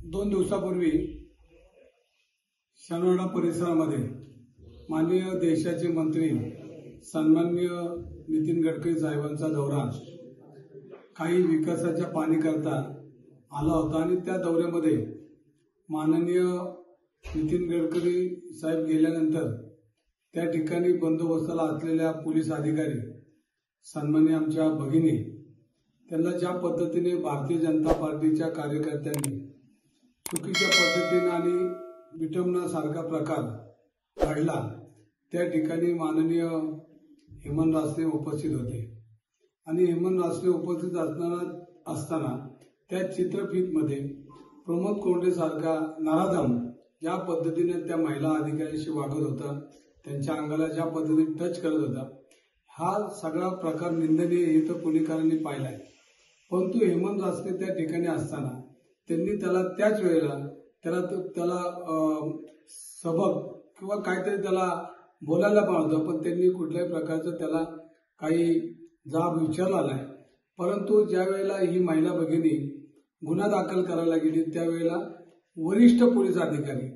2 दिवसापूर्वी शनिवाडा परिसरामध्ये माननीय देशाचे मंत्री सन्माननीय नितीन गडकरी साहेबांचा दौरा काही विकासाच्या पाणीकरता आला होता आणि त्या दौऱ्यामध्ये माननीय नितीन गडकरी साहेब गेल्यानंतर त्या ठिकाणी बंदोबस्ताला असलेल्या पोलीस अधिकारी सन्माननीय आमच्या भगिनी त्यांना ज्या पद्धतीने भारतीय जनता पार्टीच्या कार्यकर्त्यांनी चुकीच्या पद्धतीने आणि विटंबनासारखा प्रकार घडला त्या ठिकाणी माननीय हेमंत रासने उपस्थित होते आणि हेमंत रासने उपस्थित असताना त्या चित्रफितमध्ये प्रमोद कोंडे सारखा नराधम ज्या पद्धतीने त्या महिला अधिकाऱ्यांशी वागत होता, त्यांच्या अंगाला ज्या पद्धतीने टच करत होता, हा सगळा प्रकार निंदनीय हे तर पोलिसांनी पाहिलाय। परंतु हेमंत रासने त्या ठिकाणी असताना त्यांनी त्याला त्याच वेळेला त्याला सबक किंवा काहीतरी त्याला बोलायला पाहिजे, पण त्यांनी कुठल्याही प्रकारचं त्याला काही जाब विचारला नाही। परंतु ज्या वेळेला ही महिला भगिनी गुन्हा दाखल करायला गेली त्यावेळेला वरिष्ठ पोलीस अधिकारी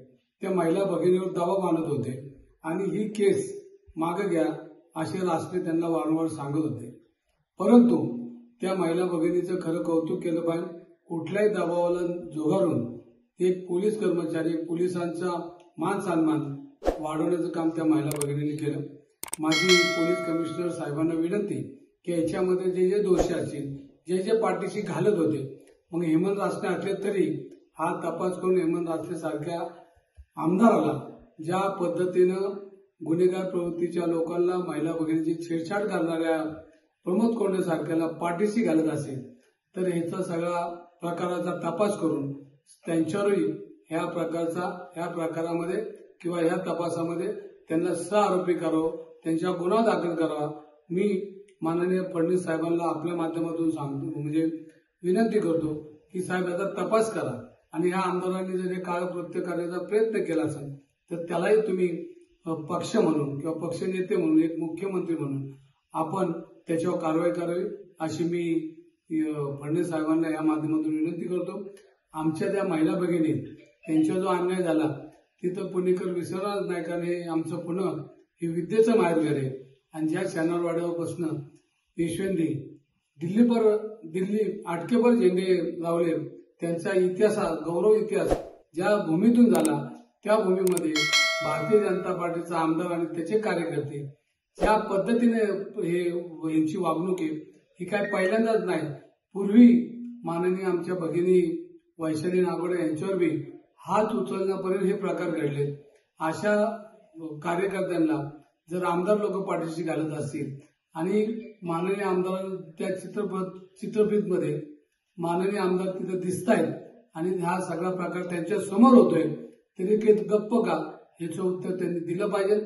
त्या महिला भगिनीवर दबाव आणत होते आणि ही केस मागे घ्या असे रासने त्यांना वारंवार सांगत होते। परंतु त्या महिला भगिनीचं खरं कौतुक केलं पाहिजे, कुठल्याही दबावाला झुगारून एक पोलीस कर्मचारी पोलिसांचा मान सन्मान वाढवण्याचं काम त्या महिला भगिनींनी केलं। माझी पोलीस कमिशनर साहेबांना विनंती की याच्यामध्ये जे जे दोषी असतील, जे जे पाठीशी घालत होते, मग हेमंत रासने असले तरी हा तपास करून हेमंत रासने सारख्या आमदाराला ज्या पद्धतीनं गुन्हेगार प्रवृत्तीच्या लोकांना महिला भगिनीची छेडछाड करणाऱ्या प्रमोद कोंडे सारख्याला पाठीशी घालत असेल तर ह्याचा सगळा प्रकाराचा तपास करून त्यांच्यावरही ह्या प्रकारामध्ये किंवा ह्या तपासामध्ये त्यांना सहआरोपी करावं, त्यांच्या गुन्हा दाखल करावा। मी माननीय फडणवीस साहेबांना आपल्या माध्यमातून सांगतो, म्हणजे विनंती करतो की साहेब याचा तपास करा आणि ह्या आमदारांनी जर हे काळकृत्य करण्याचा प्रयत्न केला असेल तर त्यालाही तुम्ही पक्ष म्हणून किंवा पक्ष नेते म्हणून एक मुख्यमंत्री म्हणून आपण त्याच्यावर कारवाई करावी अशी मी फडणवीस साहेबांना या माध्यमातून विनंती करतो। आमच्या त्या महिला भगिनी त्यांचा जो अन्याय झाला तिथं पुणेकर विसरणार नाही, कारण हे आमचं पुणे हे विद्येचं माहेरघर आहे आणि ज्या शनिवारवाड्यापासून पेशव्यांनी दिल्ली आटकेभर झेंडे लावले, त्यांचा इतिहास गौरव इतिहास ज्या भूमीतून झाला त्या भूमीमध्ये भारतीय जनता पार्टीचा आमदार आणि त्याचे कार्यकर्ते ज्या पद्धतीने यांची वागणूक आहे ही काय पहिल्यांदाच नाही, पूर्वी माननीय आमच्या भगिनी वैशाली नागोडे यांच्यावर बी हात उचलण्यापर्यंत हे प्रकार घडले। अशा कार्यकर्त्यांना जर आमदार लोक पाठीशी घालत असतील आणि माननीय आमदार त्या चित्रफितमध्ये माननीय आमदार तिथे दिसत आहेत आणि हा सगळा प्रकार त्यांच्या समोर होतोय, तरी गप्प का याचं उत्तर त्यांनी दिलं पाहिजे।